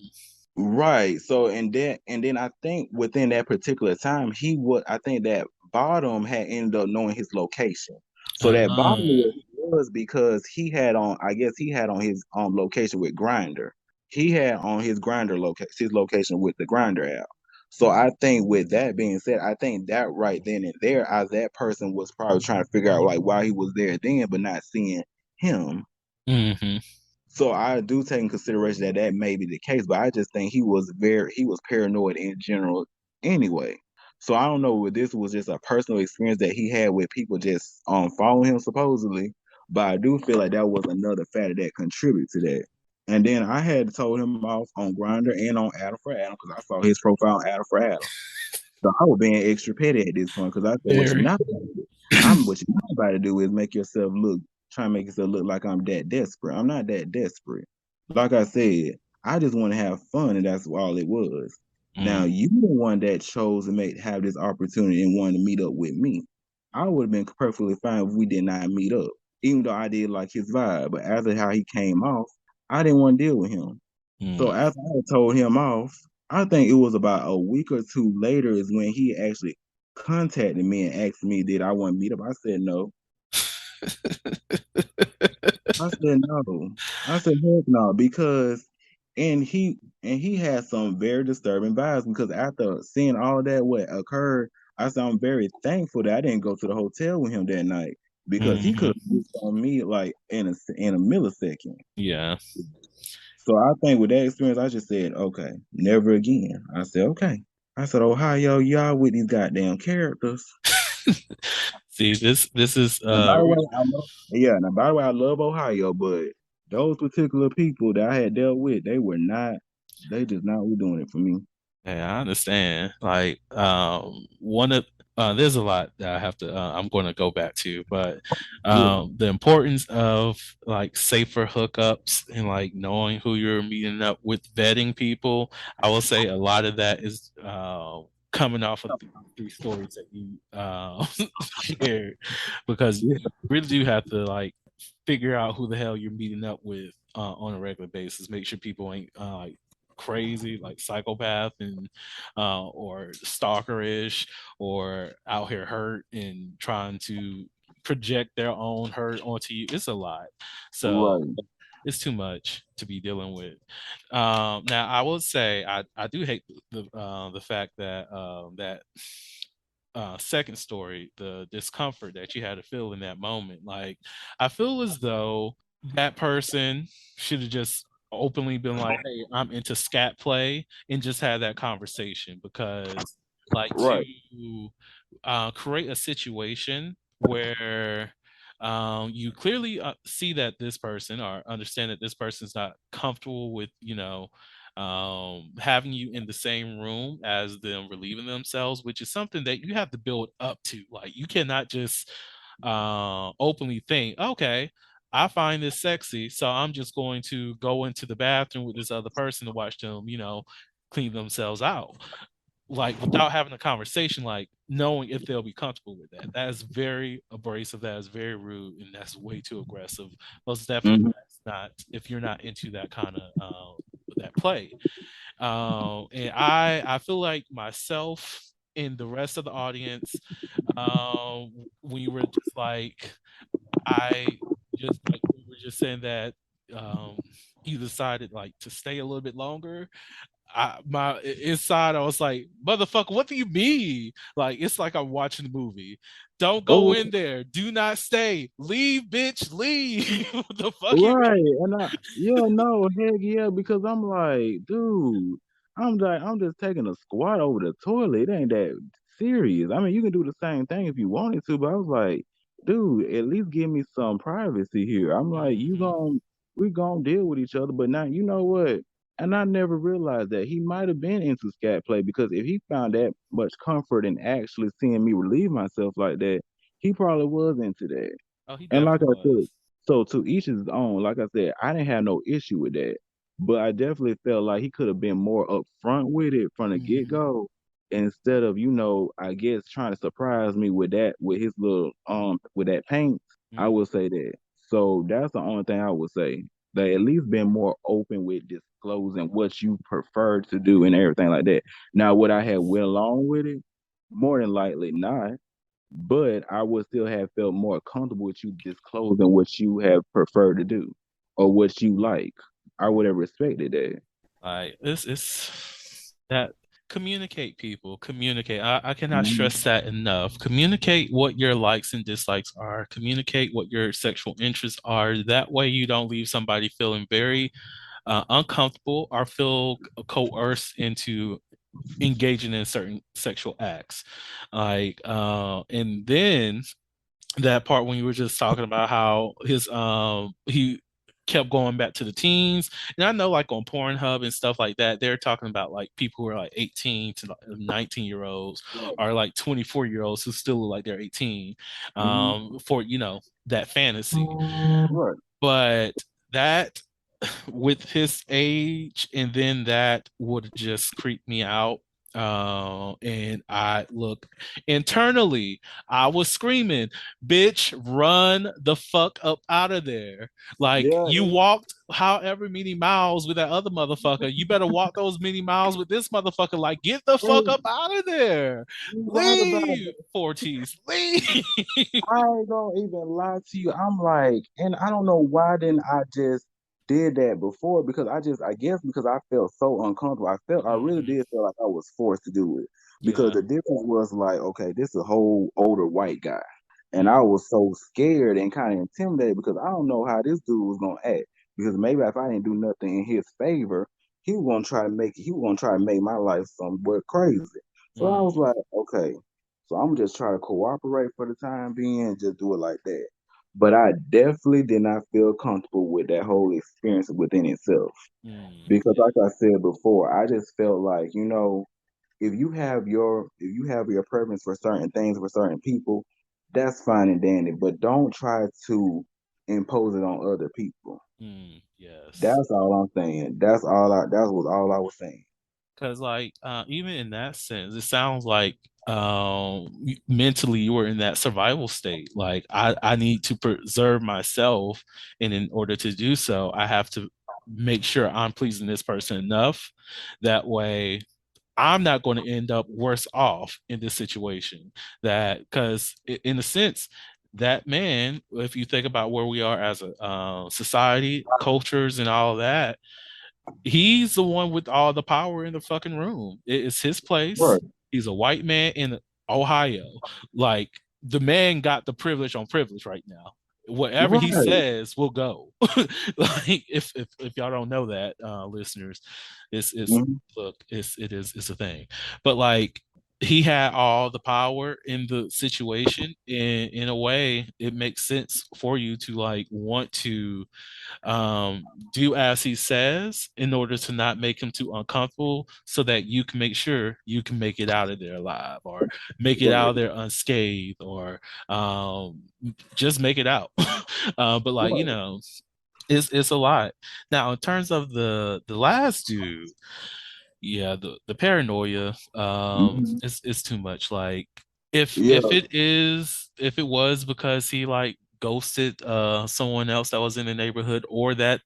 Right. So and then I think within that particular time, he would I think that bottom had ended up knowing his location. So that bottom Ah. was because he had on, I guess he had on his location with Grinder. He had on his Grinder location, his location with the Grinder app. So I think with that being said, I think that right then and there, as that person was probably trying to figure out like why he was there then, but not seeing him. Hmm. So I do take in consideration that that may be the case, but I just think he was paranoid in general anyway. So I don't know if this was just a personal experience that he had with people just following him supposedly, but I do feel like that was another factor that contributed to that. And then I had told him off on Grinder and on Adam for Adam because I saw his profile on Adam for Adam. So I was being extra petty at this point because I said, "What you Very. not about to do? I'm what you not about to do is make yourself look, try and make yourself look like I'm that desperate. I'm not that desperate. Like I said, I just want to have fun, and that's all it was. Now Mm. you the one that chose to have this opportunity and wanted to meet up with me. I would have been perfectly fine if we did not meet up, even though I did like his vibe. But after how he came off, I didn't want to deal with him. So Mm. after I had told him off, I think it was about a week or two later is when he actually contacted me and asked me, did I want to meet up? I said no. I said no. I said heck no because and he had some very disturbing vibes because after seeing all that what occurred, I said I'm very thankful that I didn't go to the hotel with him that night because he could Hmm. have switched on me like in a millisecond. Yeah. So I think with that experience, I just said, okay, never again. I said, okay. I said, Ohio, y'all with these goddamn characters. See, this is Now, by the way, I love, yeah. Now, by the way, I love Ohio, but those particular people that I had dealt with, they were not. They just not were doing it for me. yeah, I understand. Like, one of there's a lot that I have to I'm going to go back to, but Yeah, the importance of like safer hookups and like knowing who you're meeting up with, vetting people. I will say a lot of that is coming off of three stories that you shared, because yeah, you really do have to like figure out who the hell you're meeting up with on a regular basis. Make sure people ain't like crazy, like psychopath and or stalkerish, or out here hurt and trying to project their own hurt onto you. It's a lot. So right. it's too much to be dealing with. Now, I will say I do hate the fact that that second story, the discomfort that you had to feel in that moment. Like, I feel as though that person should have just openly been like, "Hey, I'm into scat play," and just had that conversation. Because, like, Right. to create a situation where you clearly see that this person, or understand that this person's not comfortable with, having you in the same room as them relieving themselves, which is something that you have to build up to. Like, you cannot just openly think, okay, I find this sexy, so I'm just going to go into the bathroom with this other person to watch them, clean themselves out, like without having a conversation, like knowing if they'll be comfortable with that. That is very abrasive, that is very rude, and that's way too aggressive. Most definitely, Mhm. that's not, if you're not into that kind of that play. And I feel like myself and the rest of the audience, we were just like, I just like we were just saying that you decided like to stay a little bit longer. My inside, I was like, motherfucker, what do you mean? Like, it's like I'm watching the movie. Don't go Oh, in there. Do not stay. Leave, bitch. Leave. What the fuck you right. And yeah, no, heck yeah, because I'm like, dude, I'm just taking a squat over the toilet. It ain't that serious. I mean, you can do the same thing if you wanted to, but I was like, dude, at least give me some privacy here. I'm like, mean? we gonna deal with each other, but now you know what? And I never realized that he might have been into scat play because if he found that much comfort in actually seeing me relieve myself like that, he probably was into that. Oh, he And like definitely I said, was. so to each his own. Like I said, I didn't have no issue with that. but I definitely felt like he could have been more upfront with it from the get Mm, go, instead of, I guess, trying to surprise me with that, with his little with that paint. I mm, would say that. So that's the only thing I would say. They at least been more open with disclosing what you prefer to do and everything like that. Now, would I have went along with it? More than likely not. But I would still have felt more comfortable with you disclosing what you have preferred to do or what you like. I would have respected that. like it's that communicate, people, communicate. I cannot Mhm. stress that enough. Communicate what your likes and dislikes are. Communicate what your sexual interests are. That way you don't leave somebody feeling very uncomfortable or feel coerced into engaging in certain sexual acts. And then that part when you were just talking about how his he kept going back to the teens. And I know like on Pornhub and stuff like that, they're talking about like people who are like 18 to like 19-year olds Right. or like 24-year olds who still look like they're 18 Mhm. for that fantasy. Right. But that with his age, and then that would just creep me out. And I look internally, I was screaming, "Bitch, run the fuck up out of there!" Like Yeah. you walked however many miles with that other motherfucker, you better walk those many miles with this motherfucker. Like, get the fuck Hey, up out of there, you right about leave, that. Forties, leave. I ain't gonna even lie to you. I'm like, and I don't know why didn't I just did that before, because I guess because I felt so uncomfortable. I really Mhm. did feel like I was forced to do it, because Yeah. the difference was like, okay, this is a whole older white guy. And Mm, I was so scared and kind of intimidated because I don't know how this dude was gonna act. Because maybe if I didn't do nothing in his favor, he was gonna try to make my life somewhat crazy. So I was mm, like, okay. So I'm just trying to cooperate for the time being and just do it like that. But I definitely did not feel comfortable with that whole experience within itself. mm. Because like I said before, I just felt like, if you have your preference for certain things for certain people, that's fine and dandy. But don't try to impose it on other people. Yes. That's all I'm saying. That was all I was saying. Because, like, even in that sense, it sounds like mentally you were in that survival state. Like, I need to preserve myself. And in order to do so, I have to make sure I'm pleasing this person enough. That way, I'm not going to end up worse off in this situation. That, because in a sense, that man, if you think about where we are as a society, cultures, and all of that, he's the one with all the power in the fucking room. It's his place. Right. He's a white man in Ohio. Like, the man got the privilege on privilege right now. Whatever he Right. says will go. Like, if y'all don't know that, listeners, it's Mhm. look, it's a thing. But like, he had all the power in the situation, and in a way it makes sense for you to like want to do as he says in order to not make him too uncomfortable, so that you can make sure you can make it out of there alive, or make it out Right. of there unscathed, or um, just make it out. But like, Right. it's a lot. Now, in terms of the last dude, yeah, the paranoia Mhm. is too much. Like, Yeah. if it was because he like ghosted someone else that was in the neighborhood, or that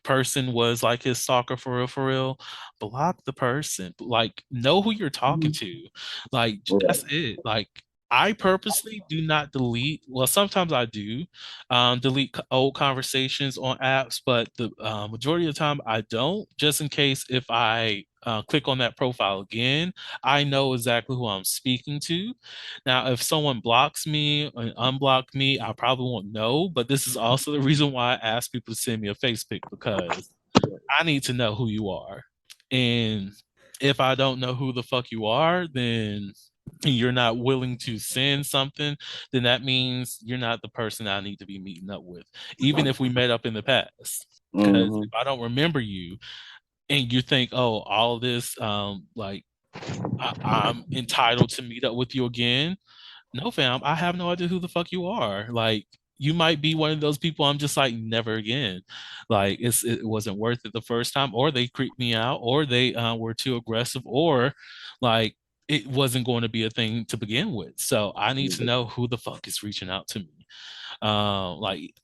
person was like his stalker for real, block the person. Like, know who you're talking Mhm. to. Like, that's Right. it. Like, I purposely do not delete. Well, sometimes I do delete old conversations on apps, but the majority of the time I don't, just in case if I click on that profile again, I know exactly who I'm speaking to. Now, if someone blocks me and unblock me, I probably won't know, but this is also the reason why I ask people to send me a face pic, because I need to know who you are. And if I don't know who the fuck you are, then you're not willing to send something, then that means you're not the person I need to be meeting up with, even if we met up in the past. Because if Hmm. I don't remember you and you think, oh, all this, like, I'm entitled to meet up with you again. No, fam, I have no idea who the fuck you are. Like, you might be one of those people I'm just like never again. Like it wasn't worth it the first time, or they creeped me out, or they were too aggressive, or like it wasn't going to be a thing to begin with. So I need to know who the fuck is reaching out to me. Like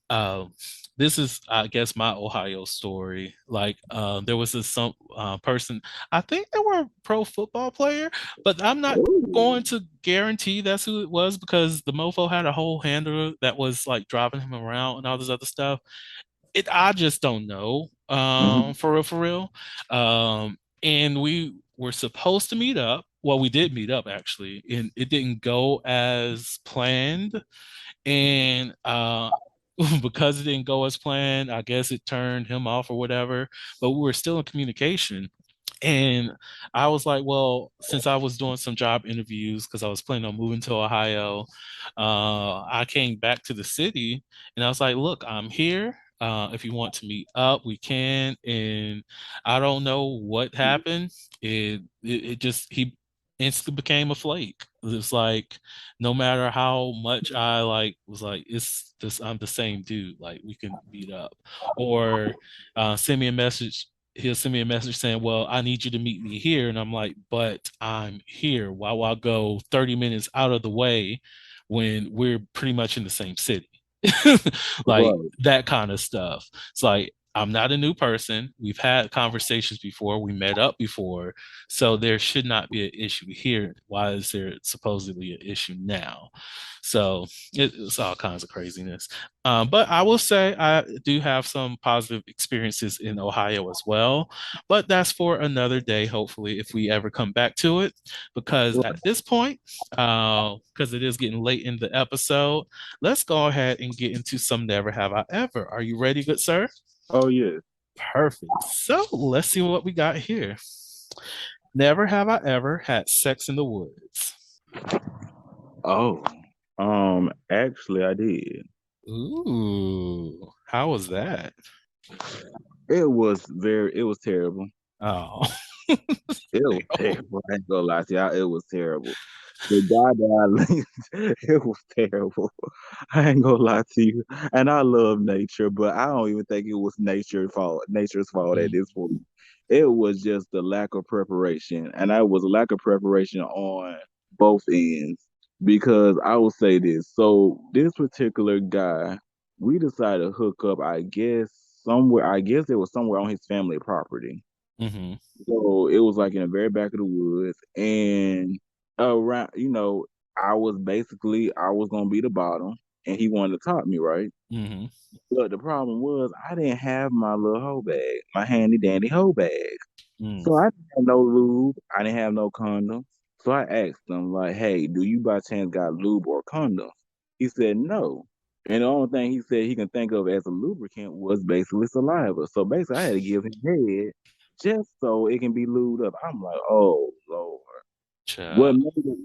this is I guess my Ohio story. Like there was this some person, I think they were a pro football player, but I'm not going to guarantee that's who it was because the mofo had a whole handler that was like driving him around and all this other stuff. I just don't know. Mhm. For real, for real. And we were supposed to meet up. Well, we did meet up actually, and it didn't go as planned. And because it didn't go as planned, I guess it turned him off or whatever. But we were still in communication. And I was like, well, since I was doing some job interviews because I was planning on moving to Ohio, I came back to the city and I was like, look, I'm here. If you want to meet up, we can. And I don't know what happened. It just, he instantly became a flake. It's like, no matter how much I like was like, it's this, I'm the same dude. Like, we can meet up. Or send me a message, he'll send me a message saying, well, I need you to meet me here. And I'm like, but I'm here. Why will I go 30 minutes out of the way when we're pretty much in the same city? Like Right. that kind of stuff. It's like, I'm not a new person. We've had conversations before. We met up before. So there should not be an issue here. Why is there supposedly an issue now? So it's all kinds of craziness. But I will say I do have some positive experiences in Ohio as well. But that's for another day, hopefully, if we ever come back to it. Because at this point, because it is getting late in the episode, let's go ahead and get into some Never Have I Ever. Are you ready, good sir? Oh yeah. Perfect. So let's see what we got here. Never have I ever had sex in the woods. Oh. Actually, I did. Ooh, how was that? It was terrible. Oh, It was terrible. I ain't gonna lie to you. It was terrible. The guy that I linked, it was terrible. I ain't gonna lie to you. And I love nature, but I don't even think it was nature's fault at mm, this point. It was just the lack of preparation. And I was a lack of preparation on both ends. Because I will say this. So this particular guy, we decided to hook up, I guess it was somewhere on his family property. mm-hmm, So it was like in the very back of the woods, and around, I was gonna be the bottom, and he wanted to top me, right? mm-hmm, But the problem was I didn't have my little hoe bag, my handy dandy hoe bag. mm, So I didn't have no lube, I didn't have no condoms. So I asked him like, "Hey, do you by chance got lube or condoms?" He said no. And the only thing he said he can think of as a lubricant was basically saliva. So basically, I had to give him head just so it can be lubed up. I'm like, oh Lord. What child. made it,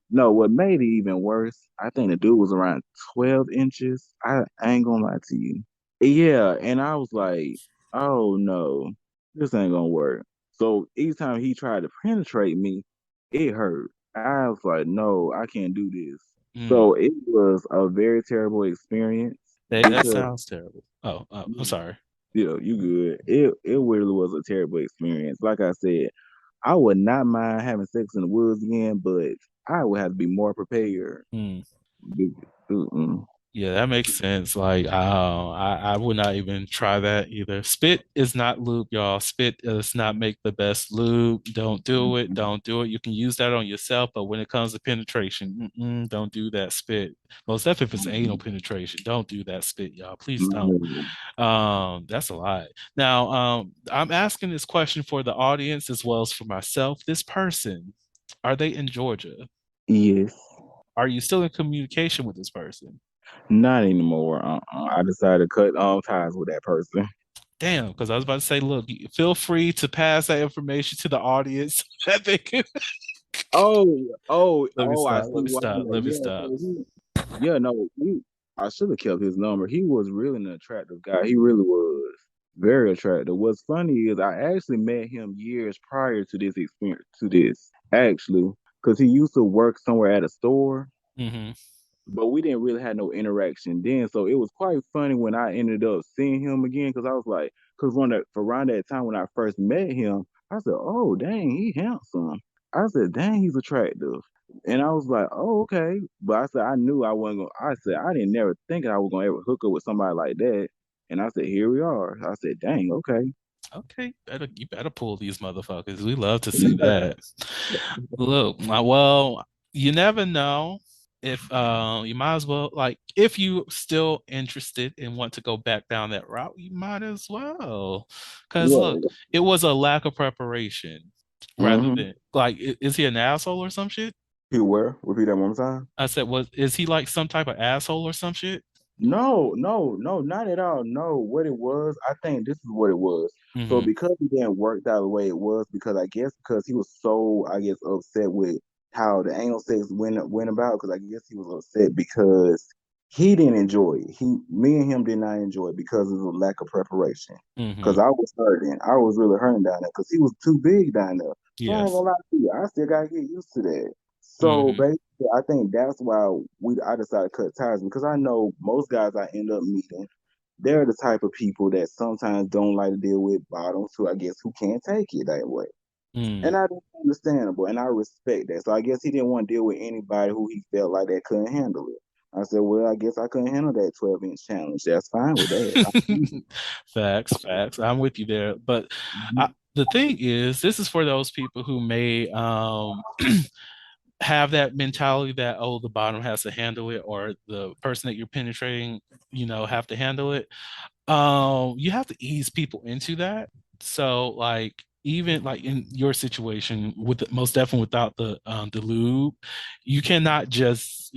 no, what made it even worse, I think the dude was around 12 inches. I ain't gonna lie to you. Yeah, and I was like, oh no, this ain't gonna work. So each time he tried to penetrate me, it hurt. I was like, no, I can't do this. Mm. So it was a very terrible experience That because, sounds terrible. Oh, I'm sorry. you good. It really was a terrible experience. Like I said, I would not mind having sex in the woods again, but I would have to be more prepared. Mm. Mm-mm. Yeah, that makes sense. Like, I would not even try that either. Spit is not lube, y'all. Spit does not make the best lube. Don't do it. Don't do it. You can use that on yourself, but when it comes to penetration, don't do that spit. Most definitely if it's anal penetration, don't do that spit, y'all. Please don't. That's a lot. Now, I'm asking this question for the audience as well as for myself. This person, are they in Georgia? Yes, Are you still in communication with this person? not anymore. I decided to cut ties with that person. Damn, because I was about to say, look, feel free to pass that information to the audience that they can. Oh, Let me I stop. see Let me why. stop. Let me Yeah, stop. yeah, no, I should have kept his number. He was really an attractive guy. He really was very attractive. What's funny is I actually met him years prior to this experience, actually, because he used to work somewhere at a store. Mm-hmm. but we didn't really have no interaction then. So it was quite funny when I ended up seeing him again because I was like, because around that time when I first met him, I said, "Oh, dang, he handsome." I said, "Dang, he's attractive." And I was like, "Oh, okay." But I said, I knew I wasn't gonna. I said, I didn't never think I was gonna ever hook up with somebody like that. And I said, "Here we are." I said, "Dang, okay." Okay, you better pull these motherfuckers. We love to see that. Look, well, you never know if you might as well like if you still interested and want to go back down that route, you might as well. Because look, Yeah. it was a lack of preparation rather Mm-hmm. than like is he an asshole or some shit? He were repeat that one more time. I said, was is he like some type of asshole or some shit? No, no, no, not at all. No, what it was, I think this is what it was. So Mm-hmm. because it didn't work out the way it was, because I guess because he was so, I guess, upset with how the anal sex went about, because I guess he was upset because he didn't enjoy it. Me and him did not enjoy it because of the lack of preparation. Mm-hmm. Because I was hurting, I was really hurting down there, because he was too big down there. So I ain't Yes. gonna lie to you, I still gotta get used to that. So Mm-hmm. basically, I think that's why I decided to cut ties because I know most guys I end up meeting, they're the type of people that sometimes don't like to deal with bottoms who I guess who can't take it that way. Mm. And I that's understandable and I respect that. So I guess he didn't want to deal with anybody who he felt like that couldn't handle it. I said, well, I guess I couldn't handle that 12-inch challenge. That's fine with that. Facts, facts. I'm with you there. But the thing is, this is for those people who may have that mentality that, oh, the bottom has to handle it, or the person that you're penetrating, have to handle it. You have to ease people into that. So like even like in your situation with most definitely without the lube, you cannot just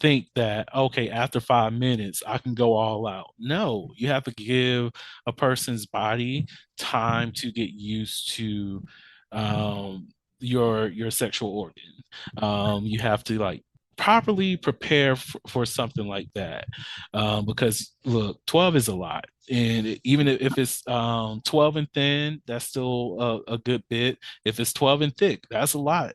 think that okay, after 5 minutes I can go all out. No, you have to give a person's body time to get used to um your sexual organ. You have to like properly prepare for something like that, because look, 12 is a lot, and even if it's 12 and thin, that's still a good bit. If it's 12 and thick, that's a lot.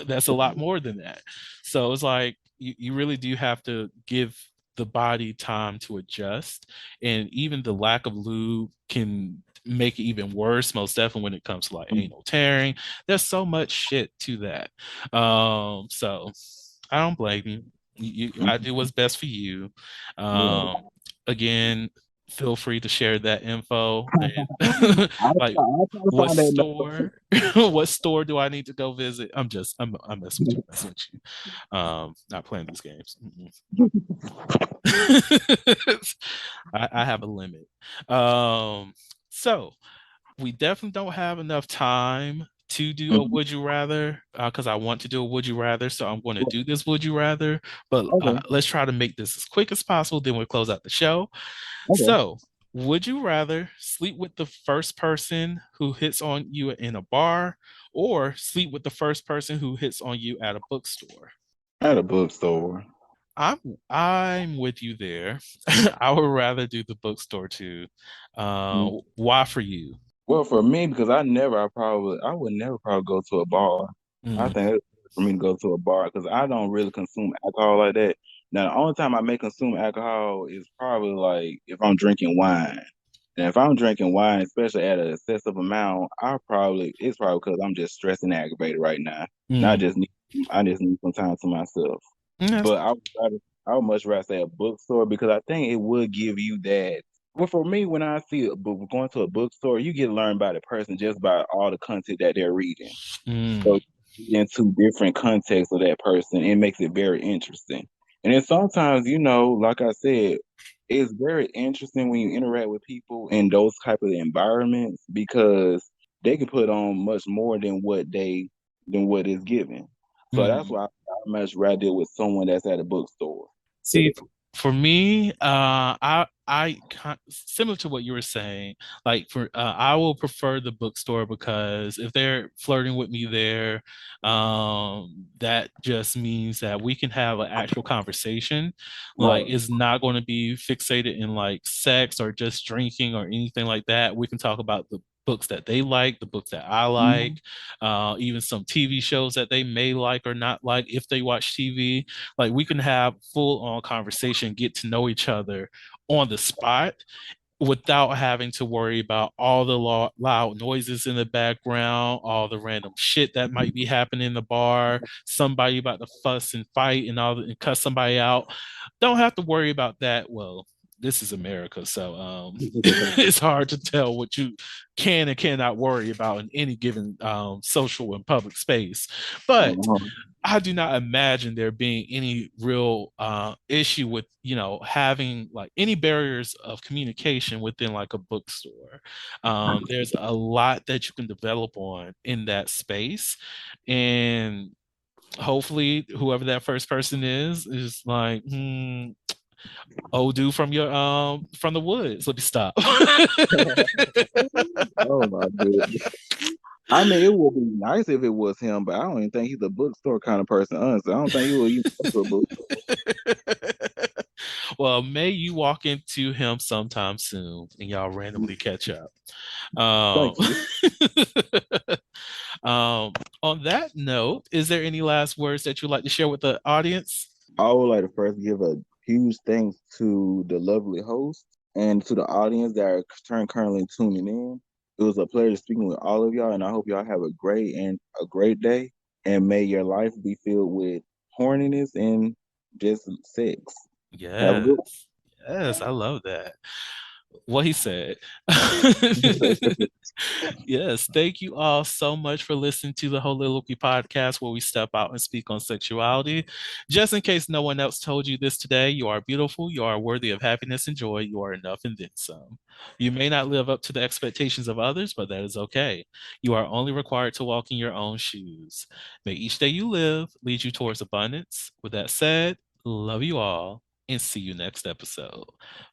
That's a lot more than that. So it's like you really do have to give the body time to adjust, and even the lack of lube can make it even worse, most definitely when it comes to like anal tearing. There's so much shit to that. So I don't blame you. I do what's best for you. Yeah. Um, again, feel free to share that info and like I'll try to what find that number. store what store do I need to go visit? I'm messing with you, messing with you. Not playing these games. I have a limit. Um, so we definitely don't have enough time to do a Mhm. would you rather, because I want to do a would you rather. So I'm going to do this would you rather, but Okay. let's try to make this as quick as possible. Then we'll close out the show. Okay. So, would you rather sleep with the first person who hits on you in a bar or sleep with the first person who hits on you at a bookstore? At a bookstore. I'm I'm with you there. I would rather do the bookstore too. Why for you? Well, for me, because I would never probably go to a bar. I Mm, think it's better for me to go to a bar because I don't really consume alcohol like that. Now, the only time I may consume alcohol is probably like if I'm drinking wine. And if I'm drinking wine, especially at an excessive amount, it's probably because I'm just stressed and aggravated right now. And mm. I just need some time to myself. Yes. But I would much rather say a bookstore because I think it would give you that. Well, for me, when I see a book going to a bookstore, you get to learn about a person just by all the content that they're reading. Mm, So into different contexts of that person, it makes it very interesting. And then sometimes, like I said, it's very interesting when you interact with people in those type of environments because they can put on much more than what is given. So that's mm. why I much rather deal with someone that's at a bookstore. See, for me, similar to what you were saying, like I will prefer the bookstore because if they're flirting with me there, that just means that we can have an actual conversation. Like, Right. it's not going to be fixated in like sex or just drinking or anything like that. We can talk about the books that they like, the books that I like, even some TV shows that they may like or not like if they watch TV. Like we can have full on conversation, get to know each other on the spot without having to worry about all the loud noises in the background, all the random shit that might be happening in the bar, somebody about to fuss and fight and cuss somebody out. Don't have to worry about that. Well, this is America, so it's hard to tell what you can and cannot worry about in any given social and public space. But I do not imagine there being any real issue with, having like any barriers of communication within like a bookstore. There's a lot that you can develop on in that space. And hopefully whoever that first person is like, oh, dude from your from the woods. Let me stop. Oh my goodness. I mean, it would be nice if it was him, but I don't even think he's a bookstore kind of person. Honestly, I don't think he would even go to a bookstore. Well, may you walk into him sometime soon and y'all randomly catch up. Thank you. On that note, is there any last words that you'd like to share with the audience? I would like to first give a huge thanks to the lovely host and to the audience that are currently tuning in. It was a pleasure speaking with all of y'all, and I hope y'all have a great day. And may your life be filled with horniness and just sex. Have a good Yes, I love that. What he said. Yes, thank you all so much for listening to the Holiloquy podcast, where we step out and speak on sexuality. Just in case no one else told you this today, you are beautiful, you are worthy of happiness and joy, you are enough and then some. You may not live up to the expectations of others, but that is okay. You are only required to walk in your own shoes. May each day you live lead you towards abundance. With that said, love you all and see you next episode.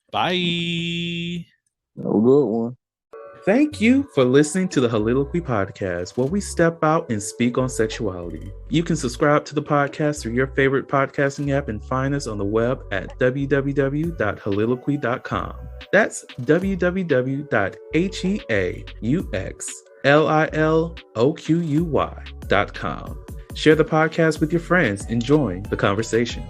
Bye. Have a good one. Thank you for listening to the Holiloquy podcast, where we step out and speak on sexuality. You can subscribe to the podcast through your favorite podcasting app and find us on the web at www.holiloquy.com. That's www.heauxliloquy.com. Share the podcast with your friends and join the conversation.